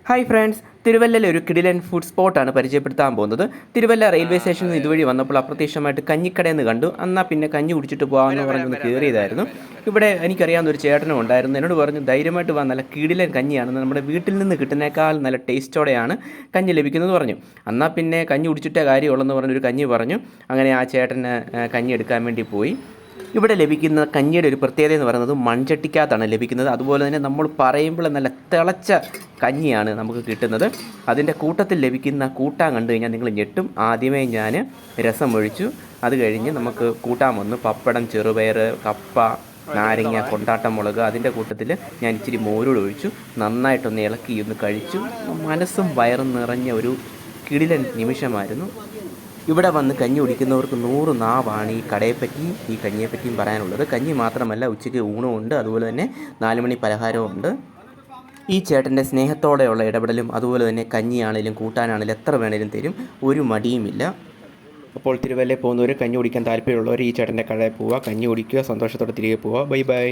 Hi friends, തിരുവല്ലയിലെ ഒരു കിടിലൻ food സ്പോട്ടാണ് പരിചയപ്പെടുത്താൻ പോകുന്നത്. തിരുവല്ല റെയിൽവേ സ്റ്റേഷനിൽ നിന്ന് ഇതുവഴി വന്നപ്പോൾ അപ്രത്യക്ഷമായിട്ട് കഞ്ഞിക്കടയെന്ന് കണ്ടു. എന്നാൽ പിന്നെ കഞ്ഞി കുടിച്ചിട്ട് പോകാമെന്ന് പറഞ്ഞൊന്ന് കയറിയതായിരുന്നു. ഇവിടെ എനിക്കറിയാവുന്ന ഒരു ചേട്ടനും ഉണ്ടായിരുന്നു. എന്നോട് പറഞ്ഞു ധൈര്യമായിട്ട് പോകാൻ, നല്ല കിടിലൻ കഞ്ഞിയാണ്, നമ്മുടെ വീട്ടിൽ നിന്ന് കിട്ടുന്നേക്കാൾ നല്ല ടേസ്റ്റോടെയാണ് കഞ്ഞി ലഭിക്കുന്നത് പറഞ്ഞു. എന്നാൽ പിന്നെ കഞ്ഞി കുടിച്ചിട്ടേ കാര്യമുള്ളെന്ന് പറഞ്ഞൊരു കഞ്ഞി പറഞ്ഞു. അങ്ങനെ ആ ചേട്ടന് കഞ്ഞി എടുക്കാൻ വേണ്ടി പോയി. ഇവിടെ ലഭിക്കുന്ന കഞ്ഞിയുടെ ഒരു പ്രത്യേകത എന്ന് പറയുന്നത് മൺചട്ടിക്കകത്താണ് ലഭിക്കുന്നത്. അതുപോലെ തന്നെ നമ്മൾ പറയുമ്പോൾ നല്ല തിളച്ച കഞ്ഞിയാണ് നമുക്ക് കിട്ടുന്നത്. അതിൻ്റെ കൂട്ടത്തിൽ ലഭിക്കുന്ന കൂട്ടാൻ കണ്ടു കഴിഞ്ഞാൽ നിങ്ങൾ ഞെട്ടും. ആദ്യമേ ഞാൻ രസം ഒഴിച്ചു. അത് കഴിഞ്ഞ് നമുക്ക് കൂട്ടാൻ വന്നു പപ്പടം, ചെറുപയർ, കപ്പ, നാരങ്ങ, കൊണ്ടാട്ടം മുളക്. അതിൻ്റെ കൂട്ടത്തിൽ ഞാൻ ഇച്ചിരി മോരോട് ഒഴിച്ചു. നന്നായിട്ടൊന്ന് ഇളക്കി ഒന്ന് കഴിച്ചു. മനസ്സും വയറും നിറഞ്ഞ ഒരു കിടിലൻ നിമിഷമായിരുന്നു. ഇവിടെ വന്ന് കഞ്ഞി കുടിക്കുന്നവർക്ക് 100 നാവാണ് ഈ കടയെപ്പറ്റിയും ഈ കഞ്ഞിയെപ്പറ്റിയും പറയാനുള്ളത്. കഞ്ഞി മാത്രമല്ല, ഉച്ചയ്ക്ക് ഊണുമുണ്ട്, അതുപോലെ തന്നെ 4 മണി പലഹാരമുണ്ട്. ഈ ചേട്ടൻ്റെ സ്നേഹത്തോടെയുള്ള ഇടപെടലും അതുപോലെ തന്നെ കഞ്ഞിയാണേലും കൂട്ടാനാണേലും എത്ര വേണേലും തരും, ഒരു മടിയുമില്ല. അപ്പോൾ തിരുവല്ലയിൽ പോകുന്നവർ, കഞ്ഞി കുടിക്കാൻ താല്പര്യമുള്ളവർ ഈ ചേട്ടൻ്റെ കടയിൽ പോവുക, കഞ്ഞി കുടിക്കുക, സന്തോഷത്തോടെ തിരികെ പോവുക. Bye bye.